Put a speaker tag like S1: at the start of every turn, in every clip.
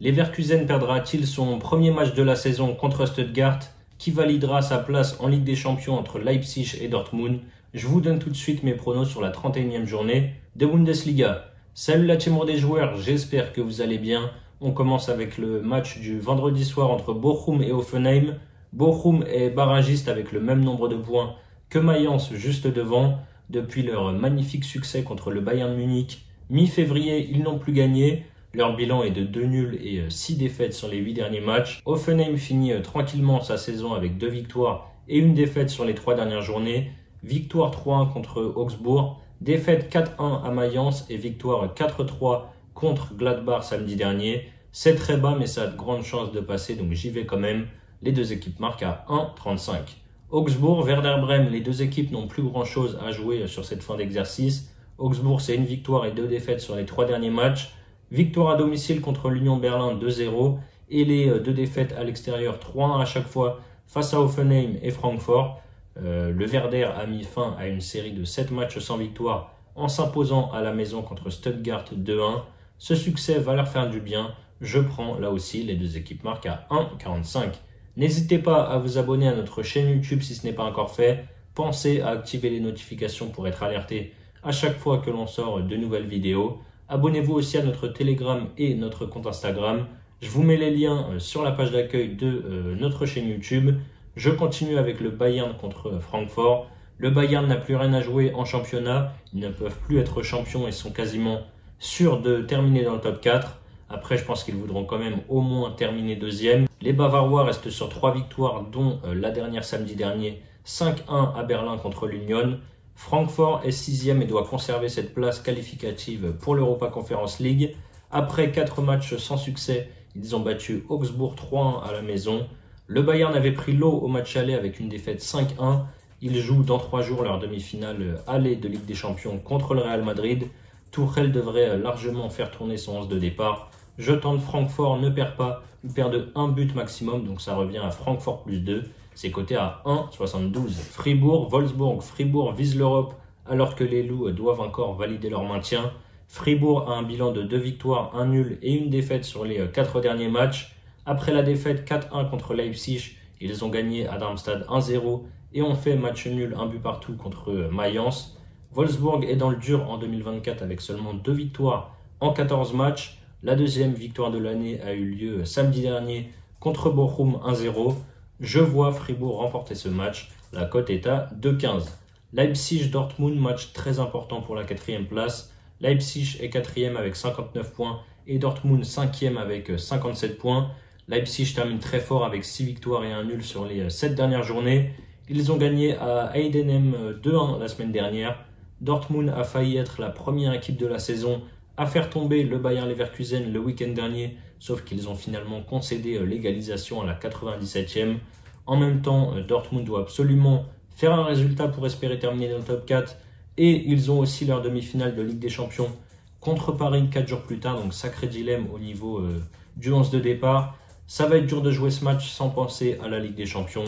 S1: Leverkusen perdra-t-il son premier match de la saison contre Stuttgart, qui validera sa place en Ligue des Champions entre Leipzig et Dortmund? Je vous donne tout de suite mes pronos sur la 31e journée de Bundesliga. Salut la team des joueurs, j'espère que vous allez bien. On commence avec le match du vendredi soir entre Bochum et Hoffenheim. Bochum est barragiste avec le même nombre de points que Mayence juste devant. Depuis leur magnifique succès contre le Bayern Munich, mi-février, ils n'ont plus gagné. Leur bilan est de 2 nuls et 6 défaites sur les 8 derniers matchs. Hoffenheim finit tranquillement sa saison avec 2 victoires et 1 défaite sur les 3 dernières journées. Victoire 3-1 contre Augsbourg, défaite 4-1 à Mayence et victoire 4-3 contre Gladbach samedi dernier. C'est très bas mais ça a de grandes chances de passer, donc j'y vais quand même. Les deux équipes marquent à 1,35. Augsbourg, Werder Bremen, les deux équipes n'ont plus grand chose à jouer sur cette fin d'exercice. Augsbourg, c'est 1 victoire et 2 défaites sur les 3 derniers matchs. Victoire à domicile contre l'Union Berlin 2-0 et les 2 défaites à l'extérieur 3-1 à chaque fois face à Hoffenheim et Francfort. Le Werder a mis fin à une série de 7 matchs sans victoire en s'imposant à la maison contre Stuttgart 2-1. Ce succès va leur faire du bien. Je prends là aussi les deux équipes marquent à 1,45. N'hésitez pas à vous abonner à notre chaîne YouTube si ce n'est pas encore fait. Pensez à activer les notifications pour être alerté à chaque fois que l'on sort de nouvelles vidéos. Abonnez-vous aussi à notre Telegram et notre compte Instagram. Je vous mets les liens sur la page d'accueil de notre chaîne YouTube. Je continue avec le Bayern contre Francfort. Le Bayern n'a plus rien à jouer en championnat. Ils ne peuvent plus être champions et sont quasiment sûrs de terminer dans le top 4. Après, je pense qu'ils voudront quand même au moins terminer deuxième. Les Bavarois restent sur 3 victoires, dont la dernière samedi dernier, 5-1 à Berlin contre l'Union. Francfort est 6e et doit conserver cette place qualificative pour l'Europa Conference League. Après 4 matchs sans succès, ils ont battu Augsbourg 3-1 à la maison. Le Bayern avait pris l'eau au match aller avec une défaite 5-1. Ils jouent dans 3 jours leur demi-finale aller de Ligue des Champions contre le Real Madrid. Tuchel devrait largement faire tourner son 11 de départ. Je tente Francfort, ne perd pas. Ils perdent 1 but maximum, donc ça revient à Francfort plus 2. C'est coté à 1,72. Fribourg, Wolfsburg. Fribourg vise l'Europe alors que les Loups doivent encore valider leur maintien. Fribourg a un bilan de 2 victoires, 1 nul et 1 défaite sur les 4 derniers matchs. Après la défaite 4-1 contre Leipzig, ils ont gagné à Darmstadt 1-0 et ont fait match nul, 1 but partout contre Mayence. Wolfsburg est dans le dur en 2024 avec seulement 2 victoires en 14 matchs. La deuxième victoire de l'année a eu lieu samedi dernier contre Bochum 1-0. Je vois Fribourg remporter ce match. La cote est à 2,15. Leipzig-Dortmund, match très important pour la 4e place. Leipzig est 4e avec 59 points et Dortmund 5e avec 57 points. Leipzig termine très fort avec 6 victoires et 1 nul sur les 7 dernières journées. Ils ont gagné à Heidenheim 2-1 la semaine dernière. Dortmund a failli être la première équipe de la saison à faire tomber le Bayer Leverkusen le week-end dernier, sauf qu'ils ont finalement concédé l'égalisation à la 97e. En même temps, Dortmund doit absolument faire un résultat pour espérer terminer dans le top 4. Et ils ont aussi leur demi-finale de Ligue des Champions contre Paris 4 jours plus tard. Donc sacré dilemme au niveau du 11 de départ. Ça va être dur de jouer ce match sans penser à la Ligue des Champions.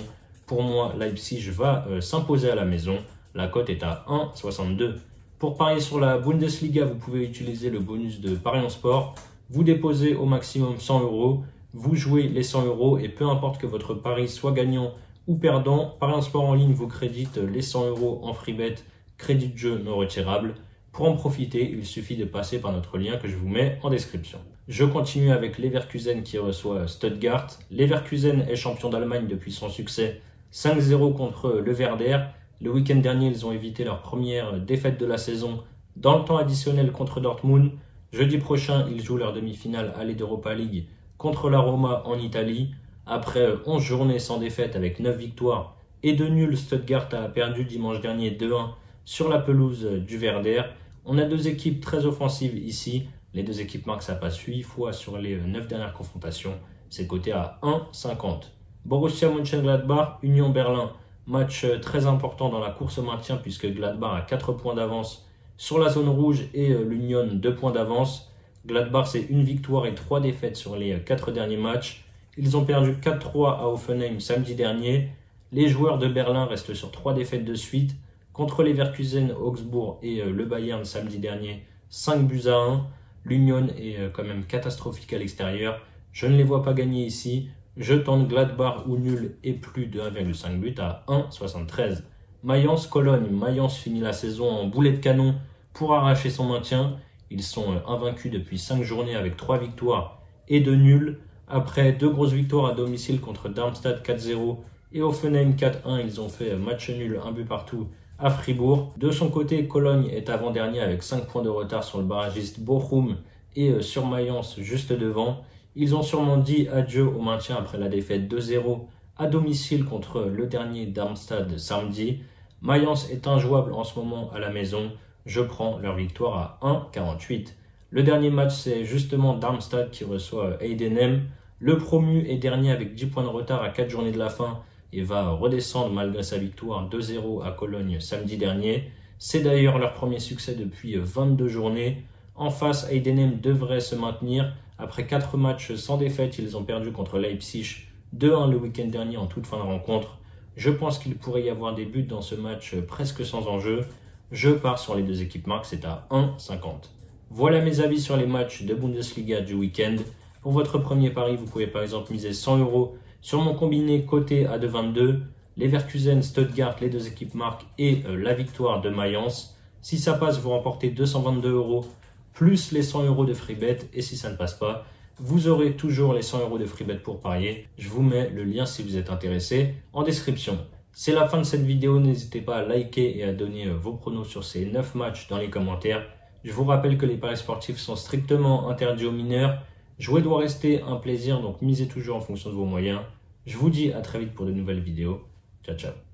S1: Pour moi, Leipzig va s'imposer à la maison. La cote est à 1,62. Pour parier sur la Bundesliga, vous pouvez utiliser le bonus de Paris en Sport. Vous déposez au maximum 100 €. Vous jouez les 100 € et peu importe que votre pari soit gagnant ou perdant, Paris en Sport en ligne vous crédite les 100 € en free bet, crédit de jeu non retirable. Pour en profiter, il suffit de passer par notre lien que je vous mets en description. Je continue avec Leverkusen qui reçoit Stuttgart. Leverkusen est champion d'Allemagne depuis son succès 5-0 contre le Werder. Le week-end dernier, ils ont évité leur première défaite de la saison dans le temps additionnel contre Dortmund. Jeudi prochain, ils jouent leur demi-finale aller d'Europa League contre la Roma en Italie. Après 11 journées sans défaite avec 9 victoires et 2 nuls, Stuttgart a perdu dimanche dernier 2-1 sur la pelouse du Werder. On a 2 équipes très offensives ici. Les 2 équipes marquent sa passe 8 fois sur les 9 dernières confrontations. C'est coté à 1,50. Borussia Mönchengladbach, Union Berlin. Match très important dans la course au maintien puisque Gladbach a 4 points d'avance sur la zone rouge et l'Union 2 points d'avance. Gladbach, c'est 1 victoire et 3 défaites sur les 4 derniers matchs. Ils ont perdu 4-3 à Hoffenheim samedi dernier. Les joueurs de Berlin restent sur 3 défaites de suite contre Leverkusen, Augsbourg et le Bayern samedi dernier. 5 buts à 1. L'Union est quand même catastrophique à l'extérieur. Je ne les vois pas gagner ici. Je tente Gladbach ou nul et plus de 1,5 but à 1,73. Mayence-Cologne. Mayence finit la saison en boulet de canon pour arracher son maintien. Ils sont invaincus depuis 5 journées avec 3 victoires et 2 nuls. Après 2 grosses victoires à domicile contre Darmstadt 4-0 et Hoffenheim 4-1, ils ont fait match nul, 1 but partout à Fribourg. De son côté, Cologne est avant-dernier avec 5 points de retard sur le barragiste Bochum et sur Mayence juste devant. Ils ont sûrement dit adieu au maintien après la défaite 2-0 à domicile contre le dernier Darmstadt samedi. Mayence est injouable en ce moment à la maison. Je prends leur victoire à 1,48. Le dernier match, c'est justement Darmstadt qui reçoit Heidenheim. Le promu est dernier avec 10 points de retard à 4 journées de la fin et va redescendre malgré sa victoire 2-0 à Cologne samedi dernier. C'est d'ailleurs leur premier succès depuis 22 journées. En face, Heidenheim devrait se maintenir. Après 4 matchs sans défaite, ils ont perdu contre Leipzig 2-1 le week-end dernier en toute fin de rencontre. Je pense qu'il pourrait y avoir des buts dans ce match presque sans enjeu. Je pars sur les deux équipes marques, c'est à 1,50. Voilà mes avis sur les matchs de Bundesliga du week-end. Pour votre premier pari, vous pouvez par exemple miser 100 € sur mon combiné coté à 2,22, Leverkusen, Stuttgart, les deux équipes marques et la victoire de Mayence. Si ça passe, vous remportez 222 € plus les 100 € de freebet. Et si ça ne passe pas, vous aurez toujours les 100 € de freebet pour parier. Je vous mets le lien si vous êtes intéressé en description. C'est la fin de cette vidéo, n'hésitez pas à liker et à donner vos pronos sur ces 9 matchs dans les commentaires. Je vous rappelle que les paris sportifs sont strictement interdits aux mineurs. Jouer doit rester un plaisir, donc misez toujours en fonction de vos moyens. Je vous dis à très vite pour de nouvelles vidéos. Ciao, ciao.